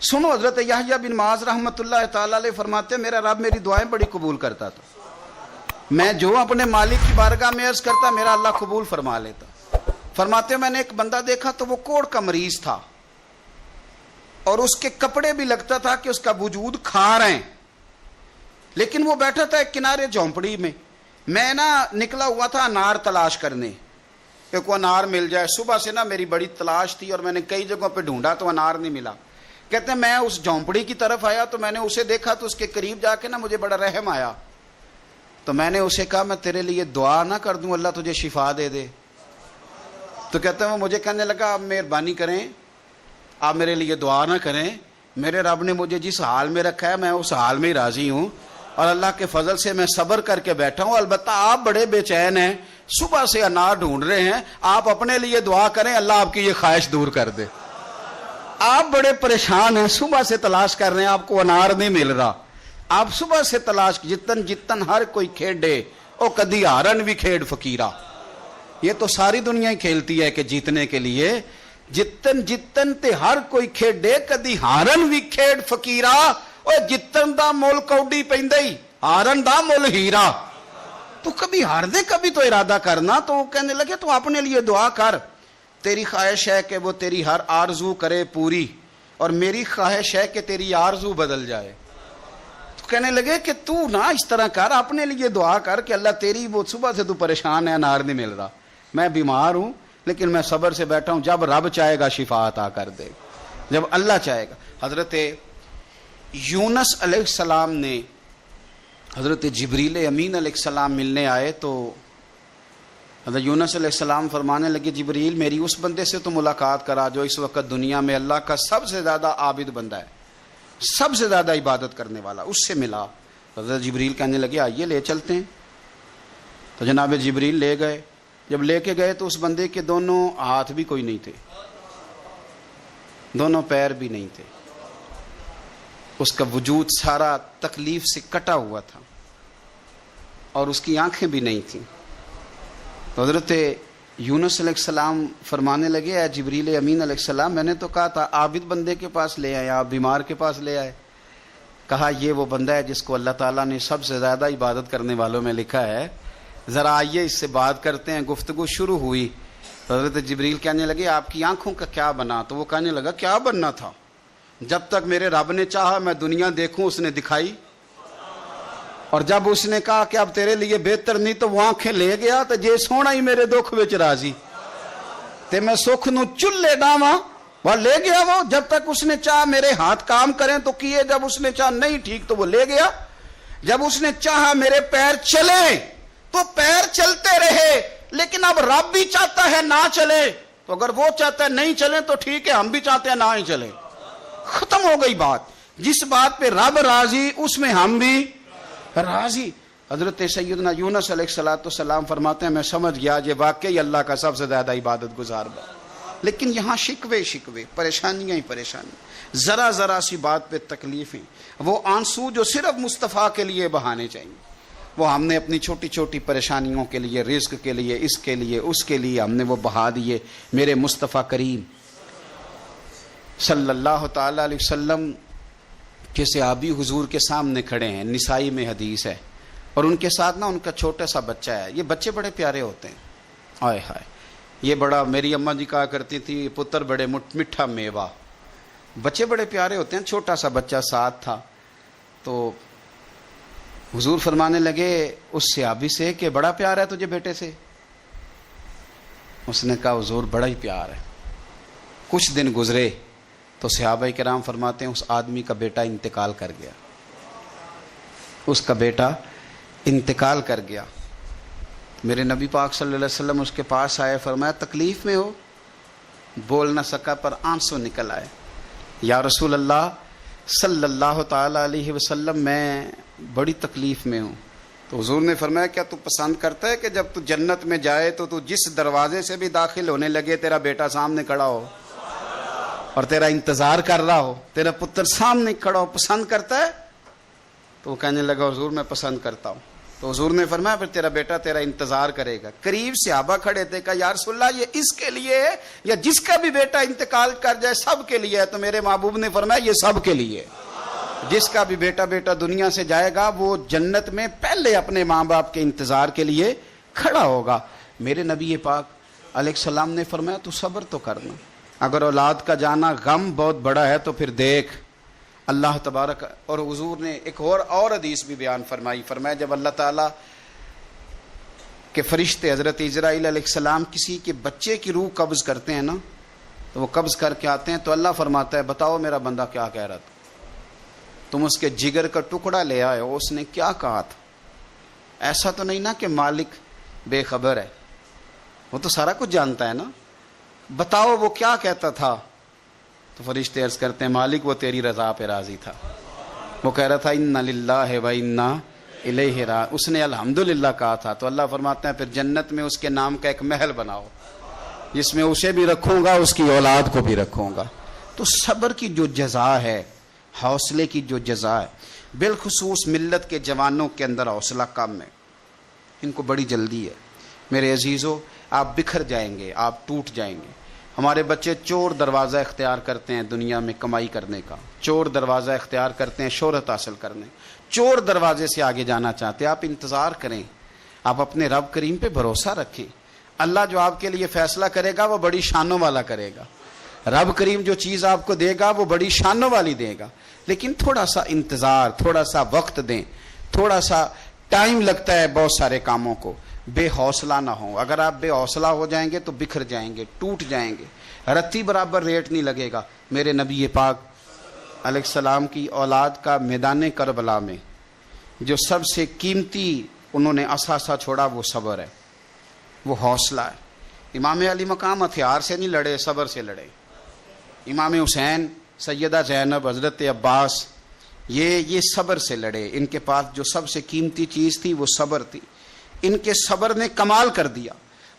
سنو، حضرت یحییٰ بن معاذ رحمۃ اللہ تعالی علیہ فرماتے ہیں میرا رب میری دعائیں بڑی قبول کرتا تھا، میں جو اپنے مالک کی بارگاہ میں عرض کرتا میرا اللہ قبول فرما لیتا۔ فرماتے ہیں میں نے ایک بندہ دیکھا تو وہ کوڑ کا مریض تھا اور اس کے کپڑے بھی لگتا تھا کہ اس کا وجود کھا رہے ہیں، لیکن وہ بیٹھا تھا ایک کنارے جھونپڑی میں۔ میں نکلا ہوا تھا انار تلاش کرنے کہ کوئی انار مل جائے۔ صبح سے میری بڑی تلاش تھی اور میں نے کئی جگہوں پہ ڈھونڈا تو انار نہیں ملا۔ کہتے ہیں میں اس جھونپڑی کی طرف آیا تو میں نے اسے دیکھا تو اس کے قریب جا کے مجھے بڑا رحم آیا، تو میں نے اسے کہا میں تیرے لیے دعا نہ کر دوں اللہ تجھے شفا دے دے؟ تو کہتے ہیں وہ مجھے کہنے لگا آپ مہربانی کریں، آپ میرے لیے دعا نہ کریں، میرے رب نے مجھے جس حال میں رکھا ہے میں اس حال میں ہی راضی ہوں اور اللہ کے فضل سے میں صبر کر کے بیٹھا ہوں۔ البتہ آپ بڑے بے چین ہیں، صبح سے انار ڈھونڈ رہے ہیں، آپ اپنے لیے دعا کریں اللہ آپ کی یہ خواہش دور کر دے۔ آپ بڑے پریشان ہیں، صبح سے تلاش کر رہے ہیں، آپ کو انار نہیں مل رہا، آپ صبح سے تلاش جتن جتن ہر کوئی کھیڈے او کدی ہارن بھی کھیڈ فقیرہ۔ یہ تو ساری دنیا ہی کھیلتی ہے کہ جیتنے کے لیے جتن جتن تے ہر کوئی کھیڈے کدی ہارن بھی کھیڈ فقیرہ۔ اور جتن دا مول کوڈی پیندی ہارن دا مول ہیرا۔ تو کبھی ہار دے کبھی تو ارادہ کرنا۔ تو وہ کہنے لگے تو اپنے لیے دعا کر، تیری خواہش ہے کہ وہ تیری ہر آرزو کرے پوری اور میری خواہش ہے کہ تیری آرزو بدل جائے۔ تو کہنے لگے کہ تو نہ اس طرح کر، اپنے لیے دعا کر کہ اللہ تیری وہ صبح سے تو پریشان ہے انار نہیں مل رہا، میں بیمار ہوں لیکن میں صبر سے بیٹھا ہوں، جب رب چاہے گا شفا عطا کر دے، جب اللہ چاہے گا۔ حضرت یونس علیہ السلام نے حضرت جبریل امین علیہ السلام ملنے آئے تو حضرت یونس علیہ السلام فرمانے لگے جبریل میری اس بندے سے تو ملاقات کرا جو اس وقت دنیا میں اللہ کا سب سے زیادہ عابد بندہ ہے، سب سے زیادہ عبادت کرنے والا، اس سے ملا۔ حضرت جبریل کہنے لگے آئیے لے چلتے ہیں۔ تو جناب جبریل لے گئے۔ جب لے کے گئے تو اس بندے کے دونوں ہاتھ بھی کوئی نہیں تھے، دونوں پیر بھی نہیں تھے، اس کا وجود سارا تکلیف سے کٹا ہوا تھا اور اس کی آنکھیں بھی نہیں تھیں۔ تو حضرت یونس علیہ السلام فرمانے لگے اے جبریل امین علیہ السلام میں نے تو کہا تھا عابد بندے کے پاس لے آئے، آپ بیمار کے پاس لے آئے۔ کہا یہ وہ بندہ ہے جس کو اللہ تعالیٰ نے سب سے زیادہ عبادت کرنے والوں میں لکھا ہے، ذرا آئیے اس سے بات کرتے ہیں۔ گفتگو شروع ہوئی۔ حضرت جبریل کہنے لگے آپ کی آنکھوں کا کیا بنا؟ تو وہ کہنے لگا کیا بننا تھا، جب تک میرے رب نے چاہا میں دنیا دیکھوں اس نے دکھائی، اور جب اس نے کہا کہ اب تیرے لیے بہتر نہیں تو وہ آنکھیں لے گیا تو جے سونا ہی میرے دکھ وچ راضی تے میں سکھ نو چلے ڈاواں وہ لے گیا۔ وہ جب تک اس نے چاہا میرے ہاتھ کام کریں تو کیے، جب اس نے چاہا نہیں ٹھیک تو وہ لے گیا، جب اس نے چاہا میرے پیر چلیں تو پیر چلتے رہے، لیکن اب رب بھی چاہتا ہے نہ چلے، تو اگر وہ چاہتا ہے نہیں چلیں تو ٹھیک ہے، ہم بھی چاہتے ہیں نہ ہی چلیں، ختم ہو گئی بات۔ جس بات پہ رب راضی اس میں ہم بھی راضی۔ حضرت سیدنا یونس علیہ السلام فرماتے ہیں میں سمجھ گیا یہ واقعی اللہ کا سب سے زیادہ عبادت گزار با، لیکن یہاں شکوے پریشانیاں ہی پریشانیاں، ذرا ذرا سی بات پہ تکلیفیں، وہ آنسو جو صرف مصطفیٰ کے لیے بہانے چاہیے، وہ ہم نے اپنی چھوٹی چھوٹی پریشانیوں کے لیے، رزق کے لیے، اس کے لیے اس کے لیے ہم نے وہ بہا دیے۔ میرے مصطفیٰ کریم صلی اللہ تعالی علیہ وسلم کے صحابی حضور کے سامنے کھڑے ہیں، نسائی میں حدیث ہے، اور ان کے ساتھ ان کا چھوٹا سا بچہ ہے۔ یہ بچے بڑے پیارے ہوتے ہیں، ہائے ہائے، یہ بڑا، میری اماں جی کہا کرتی تھی پتر بڑے میٹھا میوہ، بچے بڑے پیارے ہوتے ہیں۔ چھوٹا سا بچہ ساتھ تھا تو حضور فرمانے لگے اس صحابی سے کہ بڑا پیار ہے تجھے بیٹے سے؟ اس نے کہا حضور بڑا ہی پیار ہے۔ کچھ دن گزرے تو صحابہ کرام فرماتے ہیں اس آدمی کا بیٹا انتقال کر گیا، اس کا بیٹا انتقال کر گیا۔ میرے نبی پاک صلی اللہ علیہ وسلم اس کے پاس آئے، فرمایا تکلیف میں ہو؟ بول نہ سکا پر آنسو نکل آئے۔ یا رسول اللہ صلی اللہ تعالی علیہ وسلم میں بڑی تکلیف میں ہوں۔ تو حضور نے فرمایا کیا تو پسند کرتا ہے کہ جب تو جنت میں جائے تو تو جس دروازے سے بھی داخل ہونے لگے تیرا بیٹا سامنے کھڑا ہو اور تیرا انتظار کر رہا ہو، تیرا پتر سامنے کھڑا ہو، پسند کرتا ہے؟ تو وہ کہنے لگا حضور میں پسند کرتا ہوں۔ تو حضور نے فرمایا پھر تیرا بیٹا تیرا انتظار کرے گا. قریب صحابہ کھڑے تھے, کہا یا رسول اللہ یہ اس کے لیے ہے یا جس کا بھی بیٹا انتقال کر جائے سب کے لیے ہے؟ تو میرے محبوب نے فرمایا یہ سب کے لیے. جس کا بھی بیٹا دنیا سے جائے گا وہ جنت میں پہلے اپنے ماں باپ کے انتظار کے لیے کھڑا ہوگا. میرے نبی پاک علیہ السلام نے فرمایا تو صبر تو کرنا, اگر اولاد کا جانا غم بہت بڑا ہے تو پھر دیکھ اللہ تبارک. اور حضور نے ایک اور حدیث بھی بیان فرمایا جب اللہ تعالیٰ کے فرشتے حضرت اسرائیل علیہ السلام کسی کے بچے کی روح قبض کرتے ہیں نا, تو وہ قبض کر کے آتے ہیں تو اللہ فرماتا ہے بتاؤ میرا بندہ کیا کہہ رہا تھا, تم اس کے جگر کا ٹکڑا لے آئے ہو, اس نے کیا کہا تھا؟ ایسا تو نہیں نا کہ مالک بے خبر ہے, وہ تو سارا کچھ جانتا ہے نا, بتاؤ وہ کیا کہتا تھا؟ تو فرشتے عرض کرتے ہیں مالک وہ تیری رضا پہ راضی تھا, وہ کہہ رہا تھا انا للہ و انا الیہ راجعون. اس نے الحمدللہ کہا تھا. تو اللہ فرماتا ہے پھر جنت میں اس کے نام کا ایک محل بناؤ جس میں اسے بھی رکھوں گا اس کی اولاد کو بھی رکھوں گا. تو صبر کی جو جزا ہے, حوصلے کی جو جزا ہے, بالخصوص ملت کے جوانوں کے اندر حوصلہ کم ہے, ان کو بڑی جلدی ہے. میرے عزیزو آپ بکھر جائیں گے, آپ ٹوٹ جائیں گے. ہمارے بچے چور دروازہ اختیار کرتے ہیں دنیا میں کمائی کرنے کا, چور دروازہ اختیار کرتے ہیں شہرت حاصل کرنے, چور دروازے سے آگے جانا چاہتے ہیں. آپ انتظار کریں, آپ اپنے رب کریم پہ بھروسہ رکھیں. اللہ جو آپ کے لیے فیصلہ کرے گا وہ بڑی شانوں والا کرے گا. رب کریم جو چیز آپ کو دے گا وہ بڑی شانوں والی دے گا. لیکن تھوڑا سا انتظار, تھوڑا سا وقت دیں, تھوڑا سا ٹائم لگتا ہے بہت سارے کاموں کو. بے حوصلہ نہ ہوں. اگر آپ بے حوصلہ ہو جائیں گے تو بکھر جائیں گے, ٹوٹ جائیں گے, رتی برابر ریٹ نہیں لگے گا. میرے نبی پاک علیہ السلام کی اولاد کا میدان کربلا میں جو سب سے قیمتی انہوں نے اثاثہ چھوڑا وہ صبر ہے, وہ حوصلہ ہے. امام علی مقام ہتھیار سے نہیں لڑے, صبر سے لڑے. امام حسین, سیدہ زینب, حضرت عباس یہ صبر سے لڑے. ان کے پاس جو سب سے قیمتی چیز تھی وہ صبر تھی. ان کے صبر نے کمال کر دیا.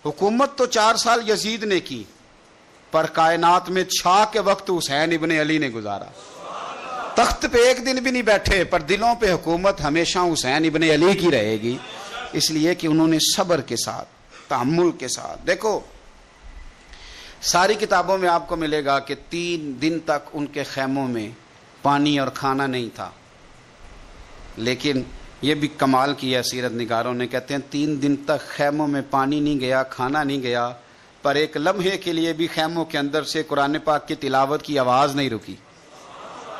حکومت تو 4 سال یزید نے کی, پر کائنات میں چھا کے وقت حسین ابن علی نے گزارا. تخت پہ ایک دن بھی نہیں بیٹھے, پر دلوں پہ حکومت ہمیشہ حسین ابن علی کی رہے گی, اس لیے کہ انہوں نے صبر کے ساتھ, تحمل کے ساتھ. دیکھو ساری کتابوں میں آپ کو ملے گا کہ 3 دن تک ان کے خیموں میں پانی اور کھانا نہیں تھا. لیکن یہ بھی کمال کیا سیرت نگاروں نے, کہتے ہیں 3 دن تک خیموں میں پانی نہیں گیا, کھانا نہیں گیا, پر ایک لمحے کے لیے بھی خیموں کے اندر سے قرآن پاک کی تلاوت کی آواز نہیں رکی.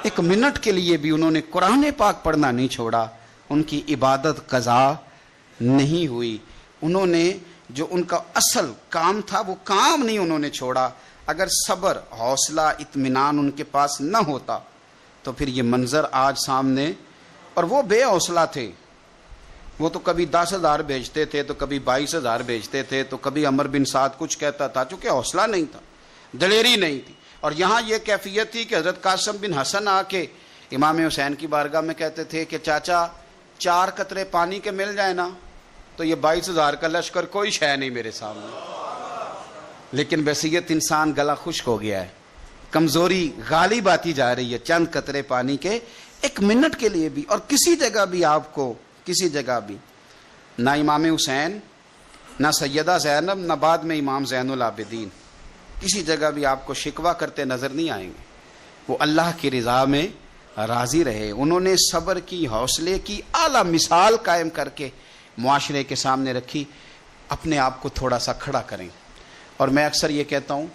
ایک منٹ کے لیے بھی انہوں نے قرآن پاک پڑھنا نہیں چھوڑا. ان کی عبادت قضا نہیں ہوئی. انہوں نے جو ان کا اصل کام تھا وہ کام نہیں انہوں نے چھوڑا. اگر صبر, حوصلہ, اطمینان ان کے پاس نہ ہوتا تو پھر یہ منظر آج سامنے. اور وہ بے حوصلہ تھے, وہ تو کبھی 10,000 بھیجتے تھے تو کبھی 22,000 بھیجتے تھے تو کبھی عمر بن سعد کچھ کہتا تھا, چونکہ حوصلہ نہیں تھا, دلیری نہیں تھی. اور یہاں یہ کیفیت تھی کہ حضرت قاسم بن حسن آ کے امام حسین کی بارگاہ میں کہتے تھے کہ چاچا 4 قطرے پانی کے مل جائے نا تو یہ 22,000 کا لشکر کوئی شے نہیں میرے سامنے. لیکن بحیثیت انسان گلا خشک ہو گیا ہے, کمزوری غالب آتی جا رہی ہے. چند قطرے پانی کے ایک منٹ کے لیے بھی, اور کسی جگہ بھی آپ کو, کسی جگہ بھی نہ امام حسین, نہ سیدہ زینب, نہ بعد میں امام زین العابدین, کسی جگہ بھی آپ کو شکوہ کرتے نظر نہیں آئیں گے. وہ اللہ کی رضا میں راضی رہے. انہوں نے صبر کی, حوصلے کی اعلیٰ مثال قائم کر کے معاشرے کے سامنے رکھی. اپنے آپ کو تھوڑا سا کھڑا کریں. اور میں اکثر یہ کہتا ہوں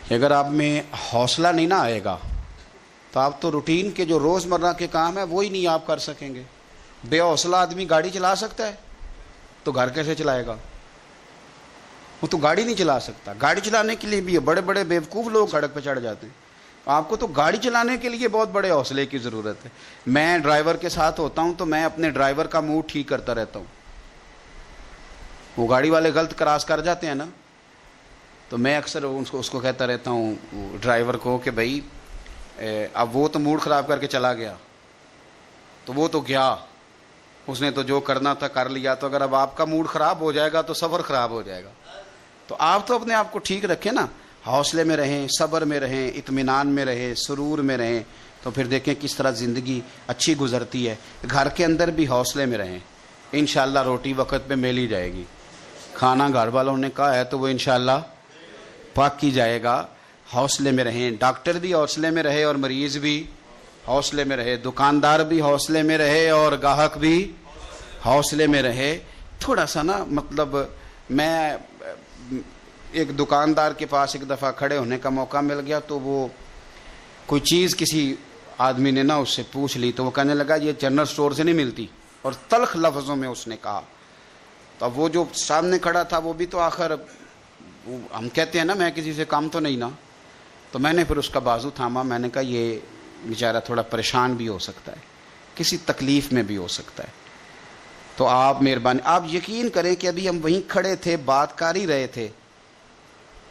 کہ اگر آپ میں حوصلہ نہیں نہ آئے گا تو آپ تو روٹین کے جو روزمرہ کے کام ہیں وہی نہیں آپ کر سکیں گے. بے حوصلہ آدمی گاڑی چلا سکتا ہے تو گھر کیسے چلائے گا؟ وہ تو گاڑی نہیں چلا سکتا. گاڑی چلانے کے لیے بھی بڑے بڑے بیوقوف لوگ سڑک پہ چڑھ جاتے ہیں. آپ کو تو گاڑی چلانے کے لیے بہت بڑے حوصلے کی ضرورت ہے. میں ڈرائیور کے ساتھ ہوتا ہوں تو میں اپنے ڈرائیور کا موڈ ٹھیک کرتا رہتا ہوں. وہ گاڑی والے غلط کراس کر جاتے ہیں نا, تو میں اکثر اس کو کہتا رہتا ہوں ڈرائیور کو کہ بھائی اب وہ تو موڈ خراب کر کے چلا گیا, تو وہ تو گیا, اس نے تو جو کرنا تھا کر لیا. تو اگر اب آپ کا موڈ خراب ہو جائے گا تو سفر خراب ہو جائے گا. تو آپ تو اپنے آپ کو ٹھیک رکھیں نا, حوصلے میں رہیں, صبر میں رہیں, اطمینان میں رہیں, سرور میں رہیں, تو پھر دیکھیں کس طرح زندگی اچھی گزرتی ہے. گھر کے اندر بھی حوصلے میں رہیں. انشاءاللہ روٹی وقت پہ مل ہی جائے گی. کھانا گھر والوں نے کہا ہے تو وہ انشاءاللہ پاک کی جائے گا. حوصلے میں رہیں, ڈاکٹر بھی حوصلے میں رہے اور مریض بھی حوصلے میں رہے, دکاندار بھی حوصلے میں رہے اور گاہک بھی حوصلے میں رہے. تھوڑا سا نا مطلب میں ایک دکاندار کے پاس ایک دفعہ کھڑے ہونے کا موقع مل گیا, تو وہ کوئی چیز کسی آدمی نے نا اس سے پوچھ لی, تو وہ کہنے لگا یہ جنرل سٹور سے نہیں ملتی, اور تلخ لفظوں میں اس نے کہا. تو وہ جو سامنے کھڑا تھا وہ بھی تو آخر ہم کہتے ہیں نا میں کسی سے کام تو نہیں نا, تو میں نے پھر اس کا بازو تھاما. میں نے کہا یہ بیچارہ تھوڑا پریشان بھی ہو سکتا ہے, کسی تکلیف میں بھی ہو سکتا ہے, تو آپ مہربانی آپ یقین کریں کہ ابھی ہم وہیں کھڑے تھے بات کر ہی رہے تھے,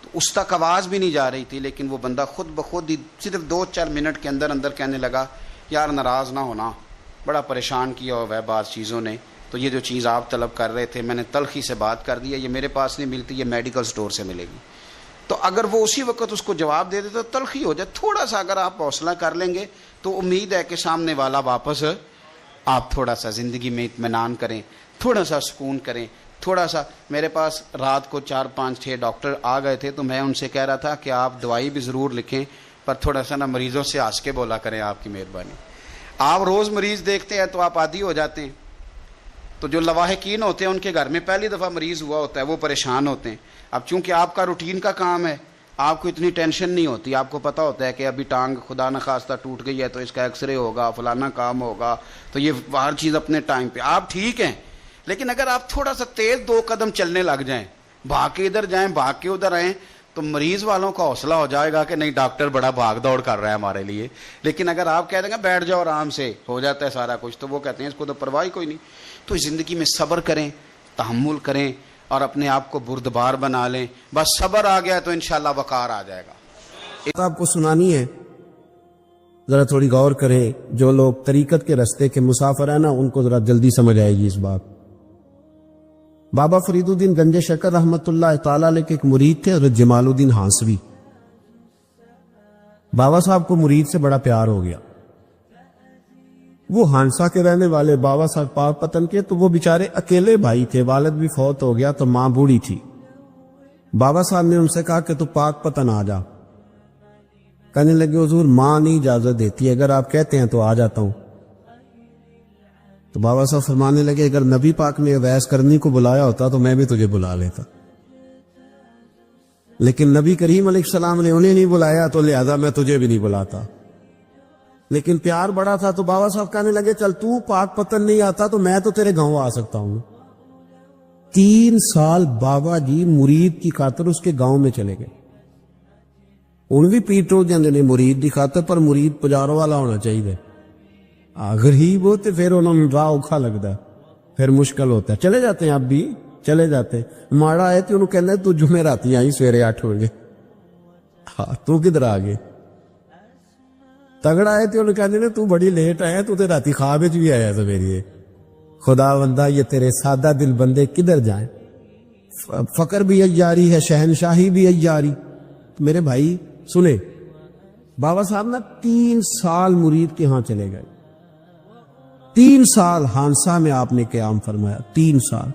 تو اس تک آواز بھی نہیں جا رہی تھی, لیکن وہ بندہ خود بخود ہی صرف 2-4 منٹ کے اندر اندر کہنے لگا یار ناراض نہ ہونا, بڑا پریشان کیا ہوا ہے بعض چیزوں نے, تو یہ جو چیز آپ طلب کر رہے تھے میں نے تلخی سے بات کر دی ہے, یہ میرے پاس نہیں ملتی, یہ میڈیکل سٹور سے ملے گی. تو اگر وہ اسی وقت اس کو جواب دے دے تو تلخی ہو جائے. تھوڑا سا اگر آپ حوصلہ کر لیں گے تو امید ہے کہ سامنے والا واپس آپ تھوڑا سا زندگی میں اطمینان کریں, تھوڑا سا سکون کریں, تھوڑا سا. میرے پاس رات کو 4-5-6 ڈاکٹر آ گئے تھے, تو میں ان سے کہہ رہا تھا کہ آپ دوائی بھی ضرور لکھیں پر تھوڑا سا نا مریضوں سے ہنس کے بولا کریں, آپ کی مہربانی. آپ روز مریض دیکھتے ہیں تو آپ عادی ہو جاتے ہیں, تو جو لواحقین ہوتے ہیں ان کے گھر میں پہلی دفعہ مریض ہوا ہوتا ہے, وہ پریشان ہوتے ہیں. اب چونکہ آپ کا روٹین کا کام ہے, آپ کو اتنی ٹینشن نہیں ہوتی, آپ کو پتہ ہوتا ہے کہ ابھی ٹانگ خدا نخواستہ ٹوٹ گئی ہے تو اس کا ایکس رے ہوگا, فلانا کام ہوگا, تو یہ ہر چیز اپنے ٹائم پہ. آپ ٹھیک ہیں, لیکن اگر آپ تھوڑا سا تیز 2 قدم چلنے لگ جائیں, بھاگ کے ادھر جائیں بھاگ کے ادھر آئیں, تو مریض والوں کا حوصلہ ہو جائے گا کہ نہیں ڈاکٹر بڑا بھاگ دوڑ کر رہا ہے ہمارے لیے. لیکن اگر آپ کہہ دیں گے بیٹھ جاؤ آرام سے ہو جاتا ہے سارا کچھ, تو وہ کہتے ہیں اس کو تو پرواہ ہی کوئی نہیں. تو زندگی میں صبر کریں, تحمل کریں اور اپنے آپ کو بردبار بنا لیں. بس صبر آ گیا تو انشاءاللہ وقار آ جائے گا. آپ کو سنانی ہے, ذرا تھوڑی غور کریں. جو لوگ طریقت کے رستے کے مسافر ہیں نا, ان کو ذرا جلدی سمجھ آئے گی اس بات. بابا فرید الدین گنج شکر رحمت اللہ تعالی علیہ کے ایک مرید تھے, حضرت جمال الدین ہانسوی. بابا صاحب کو مرید سے بڑا پیار ہو گیا. وہ ہانسا کے رہنے والے بابا صاحب پاک پتن کے, تو وہ بیچارے اکیلے بھائی تھے, والد بھی فوت ہو گیا, تو ماں بوڑھی تھی. بابا صاحب نے ان سے کہا کہ تو پاک پتن آ جا. کہنے لگے حضور ماں نہیں اجازت دیتی, اگر آپ کہتے ہیں تو آ جاتا ہوں. تو بابا صاحب فرمانے لگے اگر نبی پاک نے ویس کرنی کو بلایا ہوتا تو میں بھی تجھے بلا لیتا, لیکن نبی کریم علیہ السلام نے انہیں نہیں بلایا, تو لہذا میں تجھے بھی نہیں بلاتا. لیکن پیار بڑا تھا, تو بابا صاحب کہنے لگے چل تو پاک پتن نہیں آتا تو میں تو تیرے گاؤں آ سکتا ہوں. 3 سال بابا جی مرید کی خاطر اس کے گاؤں میں چلے گئے. ان بھی پیٹو جاندے نے مرید کی خاطر, پر مرید پجاروں والا ہونا چاہیے. غریب ہوتے پھر انہوں نے راہ اوکھا لگتا ہے, پھر مشکل ہوتا ہے. چلے جاتے ہیں آپ بھی, چلے جاتے. ماڑا ہے تو انہوں کہنا ہے تو جمعراتی آئی سویرے 8 بجے, ہاں تو کدھر آ گئے. تگڑا ہے تو انہوں کہنے نے تو بڑی لیٹ آیا, تو تے راتی خواب وچ بھی آیا سویرے. خدا بندہ یہ تیرے سادہ دل بندے کدھر جائیں. فقر بھی عیاری ہے, شہنشاہی بھی عیاری. میرے بھائی سنے, بابا صاحب نا 3 سال مرید کے ہاں چلے گئے. 3 سال ہانسا میں آپ نے قیام فرمایا. 3 سال.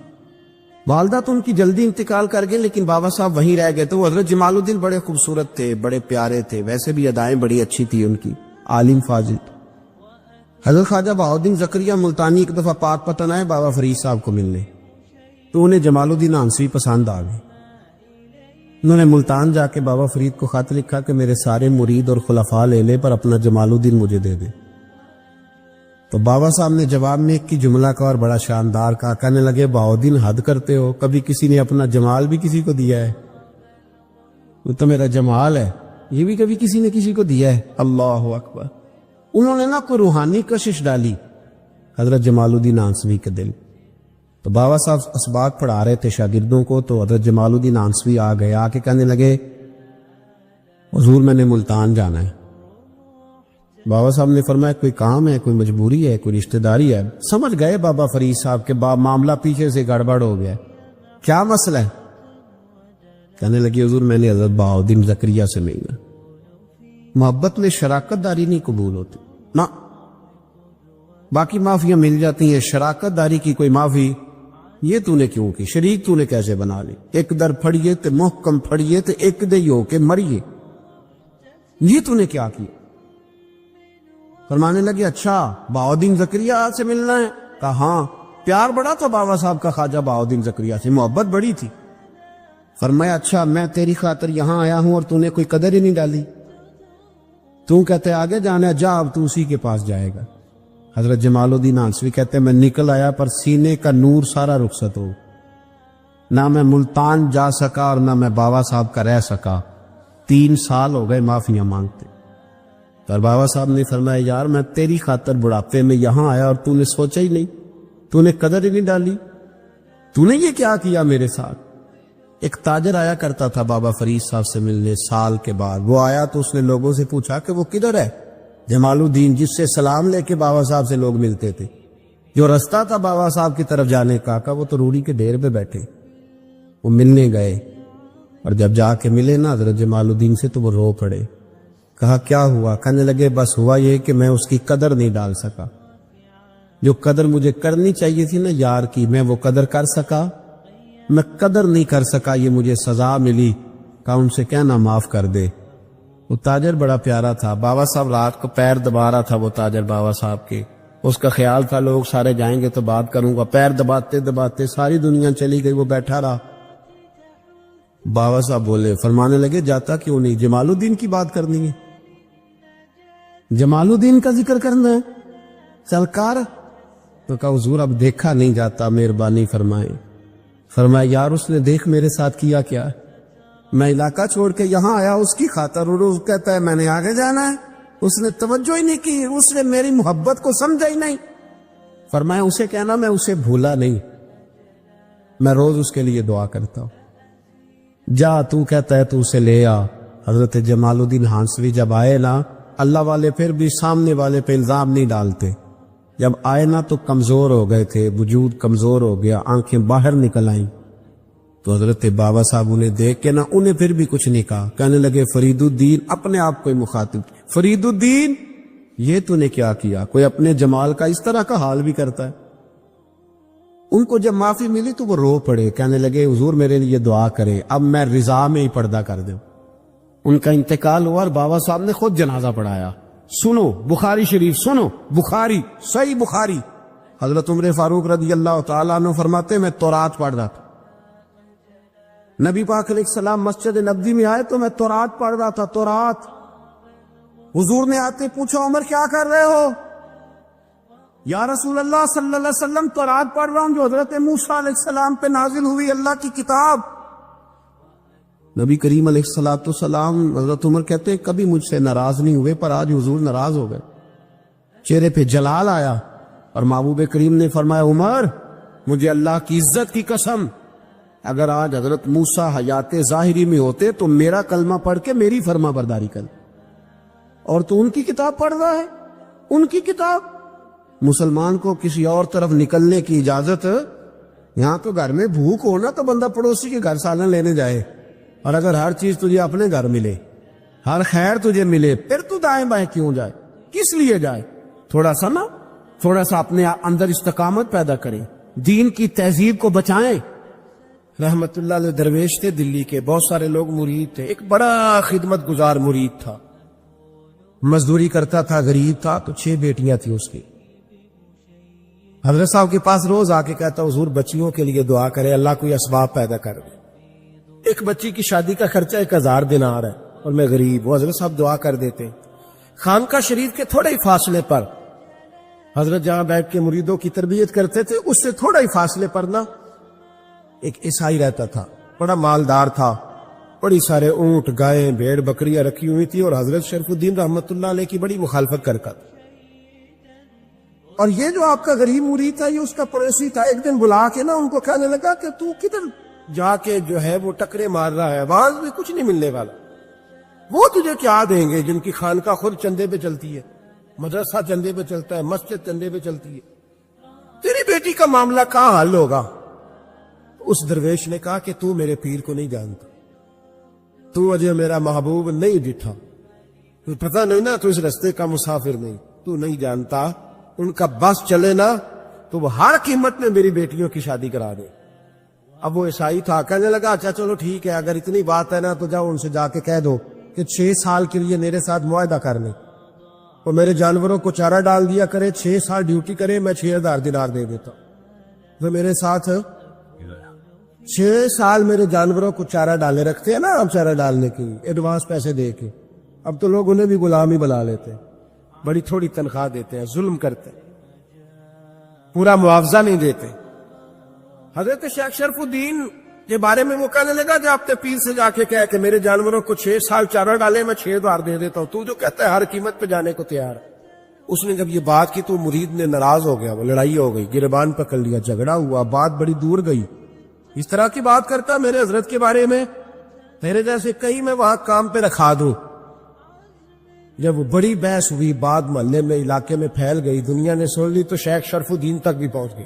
والدہ تو ان کی جلدی انتقال کر گئے, لیکن بابا صاحب وہیں رہ گئے. تو وہ حضرت جمال الدین بڑے خوبصورت تھے, بڑے پیارے تھے, ویسے بھی ادائیں بڑی اچھی تھی ان کی, عالم فاضل. حضرت خواجہ بہاؤالدین زکریہ ملتانی ایک دفعہ پاک پتن آئے بابا فرید صاحب کو ملنے, تو انہیں جمال الدین ہانسوی پسند آ گئے. انہوں نے ملتان جا کے بابا فرید کو خط لکھا کہ میرے سارے مرید اور خلفاء لے لے, پر اپنا جمال الدین مجھے دے دے. تو بابا صاحب نے جواب میں ایک کی جملہ کا اور بڑا شاندار کہا. کہنے لگے بہاؤالدین حد کرتے ہو, کبھی کسی نے اپنا جمال بھی کسی کو دیا ہے؟ وہ تو میرا جمال ہے, یہ بھی کبھی کسی نے کسی کو دیا ہے؟ اللہ اکبر. انہوں نے نا کوئی روحانی کشش ڈالی حضرت جمال الدین ہانسوی کے دل. تو بابا صاحب اسباق پڑھا رہے تھے شاگردوں کو, تو حضرت جمال الدین ہانسوی آ گئے. آ کے کہنے لگے حضور میں نے ملتان جانا ہے. بابا صاحب نے فرمایا کوئی کام ہے, کوئی مجبوری ہے, کوئی رشتہ داری ہے؟ سمجھ گئے بابا فرید صاحب کے معاملہ پیچھے سے گڑبڑ ہو گیا, کیا مسئلہ ہے؟ کہنے لگے حضور میں نے حضرت بہاؤالدین زکریہ سے ملنا. محبت میں شراکت داری نہیں قبول ہوتی نا. باقی معافیاں مل جاتی ہیں، شراکت داری کی کوئی معافی یہ تو نے کیوں کی؟ شریک تو نے کیسے بنا لی؟ ایک در پھڑیے تے محکم پھڑیے تے ایک دے ہو کے مریے، یہ تو نے کیا کیا؟ فرمانے لگے اچھا بہاؤدین زکریا سے ملنا ہے؟ کہا ہاں۔ پیار بڑا تھا بابا صاحب کا خواجہ بہاؤدین زکریا سے، محبت بڑی تھی۔ فرمایا اچھا میں تیری خاطر یہاں آیا ہوں اور تو نے کوئی قدر ہی نہیں ڈالی، تو کہتے آگے جانا ہے، جا اب تو اسی کے پاس جائے گا۔ حضرت جمال الدین آنسوی کہتے ہیں میں نکل آیا پر سینے کا نور سارا رخصت ہو، نہ میں ملتان جا سکا اور نہ میں بابا صاحب کا رہ سکا، 3 سال ہو گئے معافیاں مانگتے۔ اور بابا صاحب نے فرمایا یار میں تیری خاطر بڑھاپے میں یہاں آیا اور تو نے سوچا ہی نہیں، تو نے قدر ہی نہیں ڈالی، تو نے یہ کیا کیا میرے ساتھ؟ ایک تاجر آیا کرتا تھا بابا فرید صاحب سے ملنے سال کے بعد، وہ آیا تو اس نے لوگوں سے پوچھا کہ وہ کدھر ہے؟ جمال الدین جس سے سلام لے کے بابا صاحب سے لوگ ملتے تھے، جو رستہ تھا بابا صاحب کی طرف جانے کا، کہا وہ تو روڑی کے ڈھیر پہ بیٹھے۔ وہ ملنے گئے اور جب جا کے ملے نا حضرت جمال الدین سے تو وہ رو پڑے۔ کہا کیا ہوا؟ کہنے لگے بس ہوا یہ کہ میں اس کی قدر نہیں ڈال سکا، جو قدر مجھے کرنی چاہیے تھی نا یار کی، میں وہ قدر کر سکا، میں قدر نہیں کر سکا، یہ مجھے سزا ملی۔ کہا ان سے کہنا معاف کر دے۔ وہ تاجر بڑا پیارا تھا، بابا صاحب رات کو پیر دبا رہا تھا، وہ تاجر بابا صاحب کے، اس کا خیال تھا لوگ سارے جائیں گے تو بات کروں گا، پیر دباتے دباتے ساری دنیا چلی گئی، وہ بیٹھا رہا۔ بابا صاحب بولے، فرمانے لگے جاتا کیوں نہیں؟ جمال الدین کی بات کرنی ہے، جمال الدین کا ذکر کرنا ہے، چل کر۔ تو کہا حضور اب دیکھا نہیں جاتا، مہربانی فرمائیں۔ فرمایا یار اس نے دیکھ میرے ساتھ کیا کیا ہے؟ میں علاقہ چھوڑ کے یہاں آیا اس کی خاطر، اور وہ کہتا ہے میں نے آگے جانا ہے، اس نے توجہ ہی نہیں کی، اس نے میری محبت کو سمجھا ہی نہیں۔ فرمایا اسے کہنا میں اسے بھولا نہیں، میں روز اس کے لیے دعا کرتا ہوں، جا تو کہتا ہے تو اسے لے آ۔ حضرت جمال الدین ہانسوی جب آئے نا، اللہ والے پھر بھی سامنے والے پہ الزام نہیں ڈالتے، جب آئے نا تو کمزور ہو گئے تھے، وجود کمزور ہو گیا، آنکھیں باہر نکل آئیں، تو حضرت بابا صاحب انہیں دیکھ کے نا انہیں پھر بھی کچھ نہیں کہا، کہنے لگے فرید الدین، اپنے آپ کو مخاطب، فرید الدین یہ تو نے کیا کیا؟ کوئی اپنے جمال کا اس طرح کا حال بھی کرتا ہے۔ ان کو جب معافی ملی تو وہ رو پڑے، کہنے لگے حضور میرے لیے دعا کرے، اب میں رضا میں ہی پردہ کر دوں۔ ان کا انتقال ہوا اور بابا صاحب نے خود جنازہ پڑھایا۔ سنو بخاری شریف، سنو بخاری، صحیح بخاری، حضرت عمر فاروق رضی اللہ تعالیٰ عنہ فرماتے میں تورات پڑھ رہا تھا، نبی پاک علیہ السلام مسجد نبوی میں آئے تو میں تورات پڑھ رہا تھا، تورات۔ حضور نے آتے پوچھا عمر کیا کر رہے ہو؟ یا رسول اللہ صلی اللہ علیہ وسلم تورات پڑھ رہا ہوں جو حضرت موسیٰ علیہ السلام پہ نازل ہوئی اللہ کی کتاب۔ نبی کریم علیہ السلام حضرت عمر کہتے ہیں کبھی مجھ سے ناراض نہیں ہوئے، پر آج حضور ناراض ہو گئے، چہرے پہ جلال آیا، اور محبوب کریم نے فرمایا عمر مجھے اللہ کی عزت کی قسم، اگر آج حضرت موسیٰ حیات ظاہری میں ہوتے تو میرا کلمہ پڑھ کے میری فرما برداری کر، اور تو ان کی کتاب پڑھ رہا ہے، ان کی کتاب۔ مسلمان کو کسی اور طرف نکلنے کی اجازت، یہاں تو گھر میں بھوک ہونا تو بندہ پڑوسی کے گھر سالن لینے جائے، اور اگر ہر چیز تجھے اپنے گھر ملے، ہر خیر تجھے ملے، پھر تو دائیں بائیں کیوں جائے؟ کس لیے جائے؟ تھوڑا سا اپنے اندر استقامت پیدا کریں، دین کی تہذیب کو بچائیں۔ رحمت اللہ علیہ درویش تھے دلی کے، بہت سارے لوگ مرید تھے، ایک بڑا خدمت گزار مرید تھا، مزدوری کرتا تھا، غریب تھا، تو 6 بیٹیاں تھیں اس کی۔ حضرت صاحب کے پاس روز آ کے کہتا حضور بچیوں کے لیے دعا کرے، اللہ کوئی اسباب پیدا کر دے، ایک بچی کی شادی کا خرچہ 1000 دینار ہے اور میں غریب، وہ حضرت صاحب دعا کر دیتے۔ خانقاہ شریف کے تھوڑے ہی فاصلے پر حضرت جہاں بیٹھ کے مریدوں کی تربیت کرتے تھے، اس سے تھوڑا ہی فاصلے پر نا ایک عیسائی رہتا تھا، بڑا مالدار تھا، بڑی سارے اونٹ، گائیں، بھیڑ، بکریاں رکھی ہوئی تھی، اور حضرت شریف الدین رحمت اللہ علیہ کی بڑی مخالفت کرتا تھا۔ اور یہ جو آپ کا غریب مرید تھا یہ اس کا پڑوسی تھا، ایک دن بلا کے نا ان کو کہنے لگا کہ تو کدھر جا کے جو ہے وہ ٹکرے مار رہا ہے، وہاں بھی کچھ نہیں ملنے والا، وہ تجھے کیا دیں گے جن کی خانقاہ خود چندے پہ چلتی ہے، مدرسہ چندے پہ چلتا ہے، مسجد چندے پہ چلتی ہے، تیری بیٹی کا معاملہ کہاں حل ہوگا؟ اس درویش نے کہا کہ تو میرے پیر کو نہیں جانتا، تو اجے میرا محبوب نہیں ڈٹھا، تو پتہ نہیں نا، تو اس رستے کا مسافر نہیں، تو نہیں جانتا ان کا بس چلے نا تو وہ ہر قیمت میں میری بیٹیوں کی شادی کرا دے. اب وہ عیسائی تھا, کہنے لگا اچھا چلو ٹھیک ہے, اگر اتنی بات ہے نا تو جاؤ ان سے جا کے کہہ دو کہ 6 سال کے لیے میرے ساتھ معاہدہ کر لیں, وہ میرے جانوروں کو چارہ ڈال دیا کرے, 6 سال ڈیوٹی کرے, میں 6000 دینار دے دیتا ہوں. وہ میرے ساتھ 6 سال میرے جانوروں کو چارہ ڈالے رکھتے ہیں نا, ہم چارہ ڈالنے کی ایڈوانس پیسے دے کے. اب تو لوگ انہیں بھی غلام ہی بنا لیتے ہیں, بڑی تھوڑی تنخواہ دیتے ہیں, ظلم کرتے ہیں, پورا معاوضہ نہیں دیتے. حضرت شیخ شرف الدین کے بارے میں وہ کہنے لگا کہ آپ نے پیر سے جا کے کہا کہ میرے جانوروں کو 6 سال چارہ ڈالے, میں 6000 دے دیتا ہوں, تو جو کہتا ہے ہر قیمت پہ جانے کو تیار. اس نے جب یہ بات کی تو مرید نے ناراض ہو گیا, وہ لڑائی ہو گئی, گربان پکڑ لیا, جھگڑا ہوا, بات بڑی دور گئی. اس طرح کی بات کرتا میرے حضرت کے بارے میں, تیرے جیسے کہیں میں وہاں کام پہ رکھا دوں. جب وہ بڑی بحث ہوئی, بات محلے میں علاقے میں پھیل گئی, دنیا نے سن لی, تو شیخ شرف الدین تک بھی پہنچ گئی.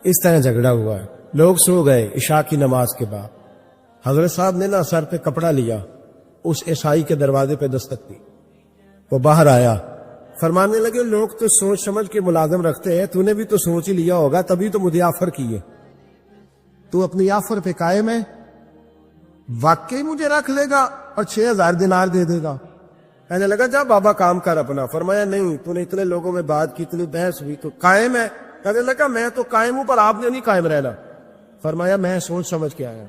اس طرح جھگڑا ہوا ہے. لوگ سو گئے عشاء کی نماز کے بعد. حضرت صاحب نے نا سر پہ کپڑا لیا, اس عیسائی کے دروازے پہ دستک دی. وہ باہر آیا, فرمانے لگے لوگ تو سوچ سمجھ کے ملازم رکھتے ہیں, تو نے بھی تو سوچ ہی لیا ہوگا, تبھی تو مجھے آفر کی ہے. تو اپنی آفر پہ قائم ہے, واقعی مجھے رکھ لے گا اور 6000 دینار دے دے گا. کہنے لگا جا بابا کام کر اپنا. فرمایا نہیں, تو نے اتنے لوگوں میں بات کی, اتنی بحث ہوئی, تو قائم ہے. کہنے لگا میں تو قائم ہوں, پر آپ نے نہیں قائم رہنا. فرمایا میں سوچ سمجھ کے آیا.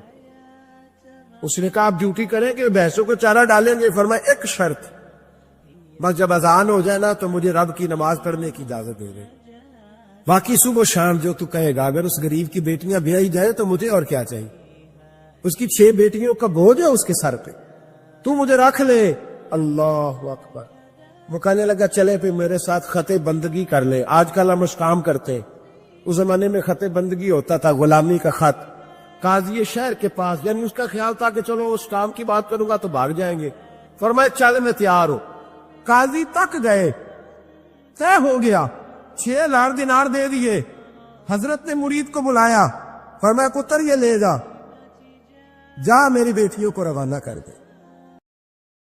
اس نے کہا آپ ڈیوٹی کریں کہ بھینسوں کو چارہ ڈالیں گے. فرمایا ایک شرط, بس جب اذان ہو جائے نا تو مجھے رب کی نماز پڑھنے کی اجازت دے دے, باقی صبح و شام جو تو کہے گا. اگر اس غریب کی بیٹیاں بیائی جائے تو مجھے اور کیا چاہیے, اس کی 6 بیٹیوں کا بوجھ ہے اس کے سر پہ, تو مجھے رکھ لے. اللہ اکبر. وہ کہنے لگا چلے پھر میرے ساتھ خط بندگی کر لے. آج کل ہم اس کام کرتے, اس زمانے میں خط بندگی ہوتا تھا, غلامی کا خط. قاضی شہر کے پاس, یعنی اس کا خیال تھا کہ چلو اس کام کی بات کروں گا تو بھاگ جائیں گے. فرمایا چل میں تیار ہوں. قاضی تک گئے, طے ہو گیا, 6000 دینار دے دیے. حضرت نے مرید کو بلایا, فرمایا پتر یہ لے جا, جا میری بیٹیوں کو روانہ کر دے.